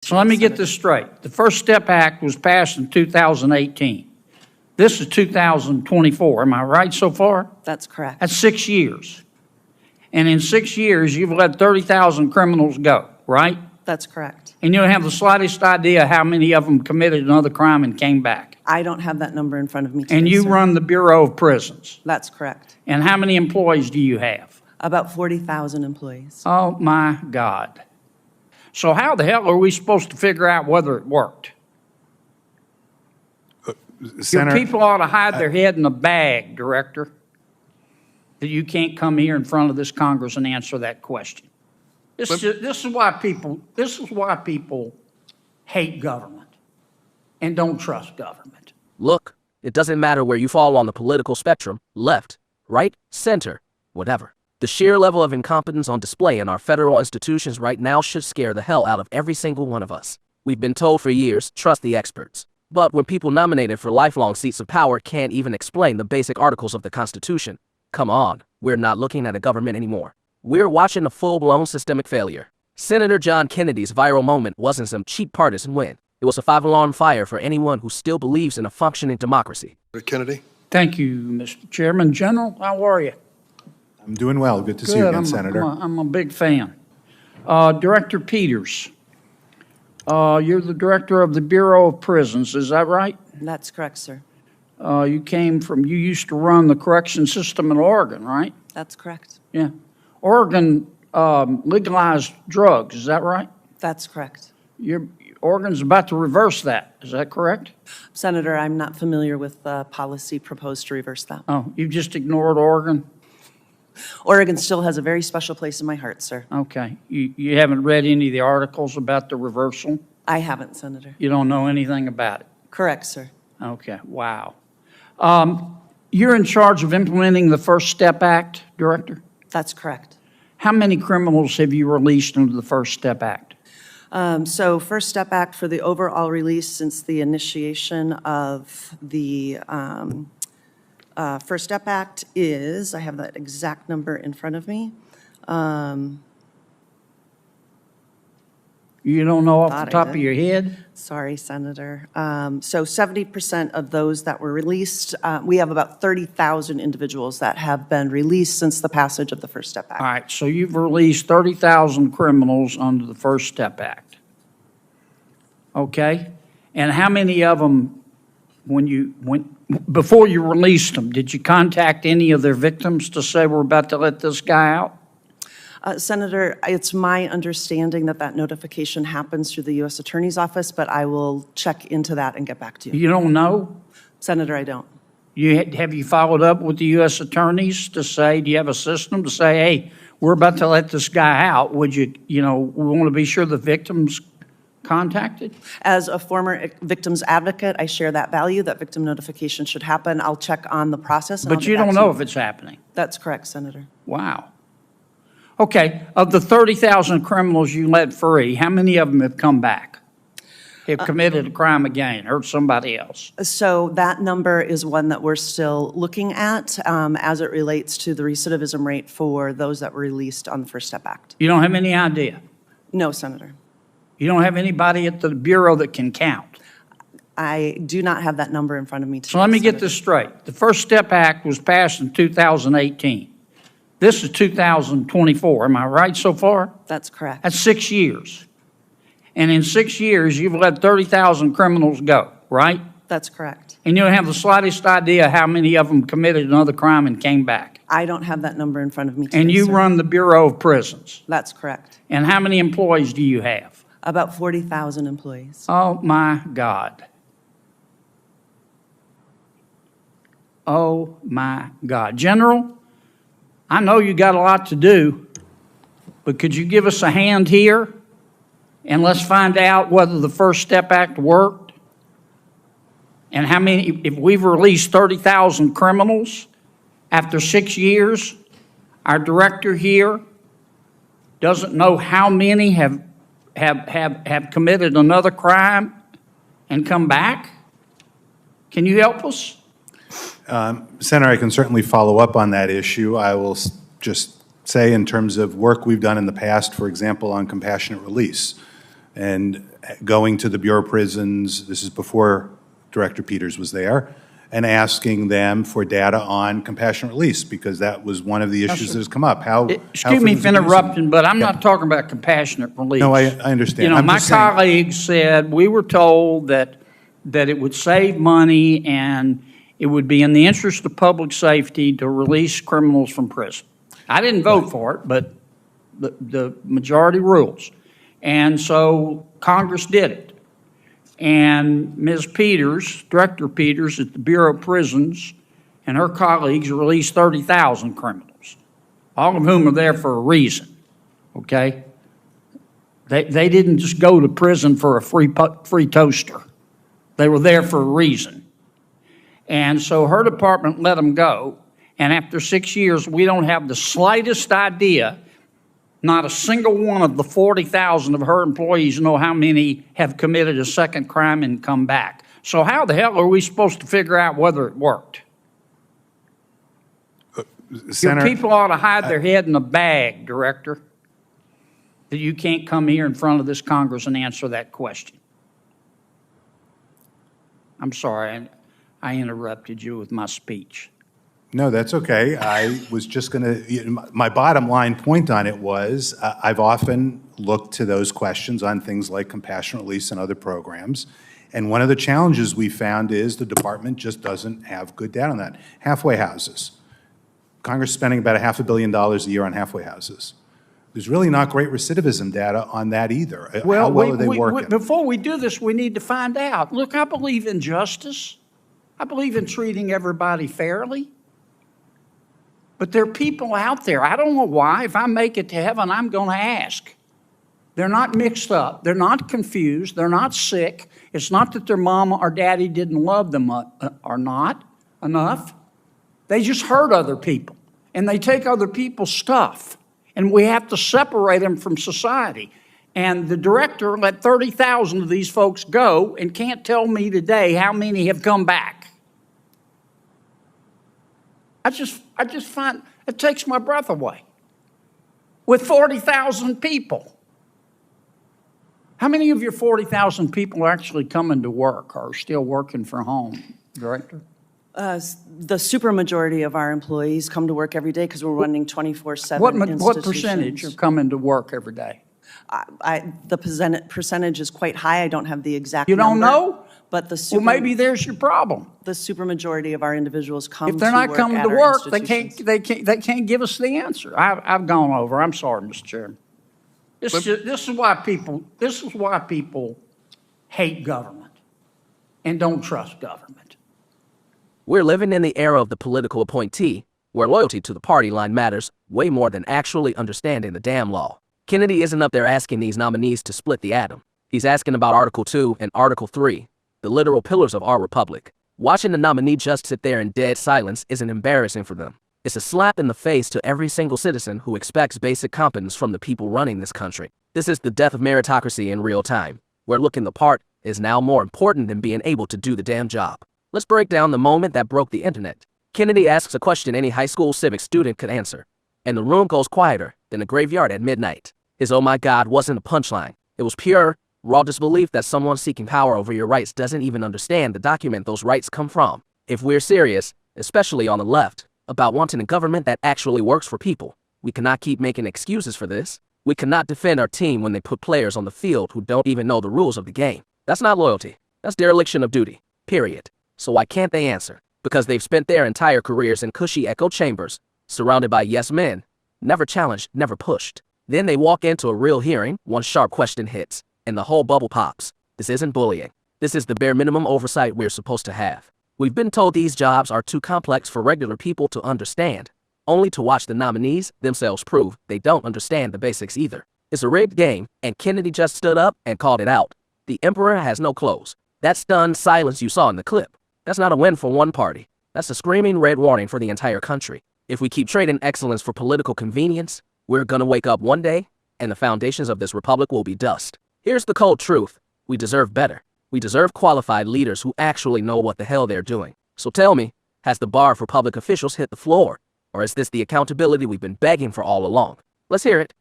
So let me get this straight. The First Step Act was passed in 2018. This is 2024. Am I right so far? That's correct. That's 6 years. And in 6 years, you've let 30,000 criminals go, right? That's correct. And you don't have the slightest idea how many of them committed another crime and came back. I don't have that number in front of me today, And you sir. run the Bureau of Prisons. That's correct. And how many employees do you have? About 40,000 employees. Oh, my God. So how the hell are we supposed to figure out whether it worked? Your Senator, people ought to hide their head in a bag, Director, that you can't come here in front of this Congress and answer that question. This is why people hate government and don't trust government. Look, it doesn't matter where you fall on the political spectrum, left, right, center, whatever. The sheer level of incompetence on display in our federal institutions right now should scare the hell out of every single one of us. We've been told for years, trust the experts. But when people nominated for lifelong seats of power can't even explain the basic articles of the Constitution, come on, we're not looking at a government anymore. We're watching a full-blown systemic failure. Senator John Kennedy's viral moment wasn't some cheap partisan win. It was a five-alarm fire for anyone who still believes in a functioning democracy. Kennedy. Thank you, Mr. Chairman. General, how are you? I'm doing well. Good to see you again, Senator. I'm a big fan. Director Peters, you're the director of the Bureau of Prisons, is that right? That's correct, sir. You used to run the correction system in Oregon, right? That's correct. Yeah. Oregon legalized drugs, is that right? That's correct. Oregon's about to reverse that, is that correct? Senator, I'm not familiar with the policy proposed to reverse that. Oh, you just ignored Oregon? Oregon still has a very special place in my heart, sir. Okay. You haven't read any of the articles about the reversal? I haven't, Senator. You don't know anything about it? Correct, sir. Okay, wow. You're in charge of implementing the First Step Act, Director? That's correct. How many criminals have you released under the First Step Act? So First Step Act for the overall release since the initiation of the First Step Act is, I have that exact number in front of me. You don't know off Thought the I top of did. your head? Sorry, Senator. So 70% of those that were released, we have about 30,000 individuals that have been released since the passage of the First Step Act. All right, so you've released 30,000 criminals under the First Step Act. Okay? And how many of them, before you released them, did you contact any of their victims to say we're about to let this guy out? Senator, it's my understanding that that notification happens through the U.S. Attorney's Office, but I will check into that and get back to you. You don't know? Senator, I don't. Have you followed up with the U.S. attorneys to say, do you have a system to say, hey, we're about to let this guy out? Would we want to be sure the victim's contacted? As a former victim's advocate, I share that value, that victim notification should happen. I'll check on the process. And But you don't know if it's happening. That's correct, Senator. Wow. Okay, of the 30,000 criminals you let free, how many of them have come back? Have committed a crime again, hurt somebody else? So that number is one that we're still looking at as it relates to the recidivism rate for those that were released on the First Step Act. You don't have any idea? No, Senator. You don't have anybody at the Bureau that can count? I do not have that number in front of me today, So let me get Senator. this straight. The First Step Act was passed in 2018. This is 2024. Am I right so far? That's correct. That's 6 years. And in 6 years, you've let 30,000 criminals go, right? That's correct. And you don't have the slightest idea how many of them committed another crime and came back. I don't have that number in front of me today, And you sir. run the Bureau of Prisons. That's correct. And how many employees do you have? About 40,000 employees. Oh, my God. Oh, my God. General, I know you got a lot to do, but could you give us a hand here? And let's find out whether the First Step Act worked. And how many, if we've released 30,000 criminals after 6 years, our director here doesn't know how many have committed another crime and come back? Can you help us? Senator, I can certainly follow up on that issue. I will just say in terms of work we've done in the past, for example, on compassionate release. And going to the Bureau of Prisons, this is before Director Peters was there, and asking them for data on compassionate release, because that was one of the issues that has come up. How Excuse me for interrupting, but I'm not talking about compassionate release. No, I understand. You know, I'm my just saying- colleagues said, we were told that it would save money and it would be in the interest of public safety to release criminals from prison. I didn't vote for it, but the majority rules. And so Congress did it. And Ms. Peters, Director Peters at the Bureau of Prisons, and her colleagues released 30,000 criminals, all of whom are there for a reason, okay? They didn't just go to prison for a free toaster. They were there for a reason. And so her department let them go, and after 6 years, we don't have the slightest idea. Not a single one of the 40,000 of her employees know how many have committed a second crime and come back. So how the hell are we supposed to figure out whether it worked? Your Senator, people ought to hide their head in a bag, Director, that you can't come here in front of this Congress and answer that question. I'm sorry, I interrupted you with my speech. no, that's okay. I was just going to, my bottom line point on it was, I've often looked to those questions on things like compassionate release and other programs. And one of the challenges we found is the department just doesn't have good data on that. Halfway houses. Congress is spending about $500 million a year on halfway houses. There's really not great recidivism data on that either. How well are they working? Before we do this, we need to find out. Look, I believe in justice. I believe in treating everybody fairly. But there are people out there, I don't know why, if I make it to heaven, I'm going to ask. They're not mixed up. They're not confused. They're not sick. It's not that their mama or daddy didn't love them or not enough. They just hurt other people, and they take other people's stuff, and we have to separate them from society. And the director let 30,000 of these folks go and can't tell me today how many have come back. I just find it takes my breath away. With 40,000 people. How many of your 40,000 people are actually coming to work or are still working from home, Director? The supermajority of our employees come to work every day because we're running 24/7 What percentage are coming to work every day? The percentage is quite high. I don't have the exact You number. don't know? But Well, maybe there's your problem. the supermajority of our individuals come to If work they're not coming at to our work, they institutions. can't give us the answer. I've gone over. I'm sorry, Mr. Chairman. This is why people hate government and don't trust government. We're living in the era of the political appointee, where loyalty to the party line matters way more than actually understanding the damn law. Kennedy isn't up there asking these nominees to split the atom. He's asking about Article 2 and Article 3, the literal pillars of our republic. Watching the nominee just sit there in dead silence isn't embarrassing for them. It's a slap in the face to every single citizen who expects basic competence from the people running this country. This is the death of meritocracy in real time, where looking the part is now more important than being able to do the damn job. Let's break down the moment that broke the internet. Kennedy asks a question any high school civic student could answer, and the room goes quieter than a graveyard at midnight. His "oh my God" wasn't a punchline. It was pure, raw disbelief that someone seeking power over your rights doesn't even understand the document those rights come from. If we're serious, especially on the left, about wanting a government that actually works for people, we cannot keep making excuses for this. We cannot defend our team when they put players on the field who don't even know the rules of the game. That's not loyalty. That's dereliction of duty. Period. So why can't they answer? Because they've spent their entire careers in cushy echo chambers, surrounded by yes men, never challenged, never pushed. Then they walk into a real hearing, one sharp question hits, and the whole bubble pops. This isn't bullying. This is the bare minimum oversight we're supposed to have. We've been told these jobs are too complex for regular people to understand, only to watch the nominees themselves prove they don't understand the basics either. It's a rigged game, and Kennedy just stood up and called it out. The emperor has no clothes. That stunned silence you saw in the clip. That's not a win for one party. That's a screaming red warning for the entire country. If we keep trading excellence for political convenience, we're gonna wake up one day, and the foundations of this republic will be dust. Here's the cold truth. We deserve better. We deserve qualified leaders who actually know what the hell they're doing. So tell me, has the bar for public officials hit the floor? Or is this the accountability we've been begging for all along? Let's hear it.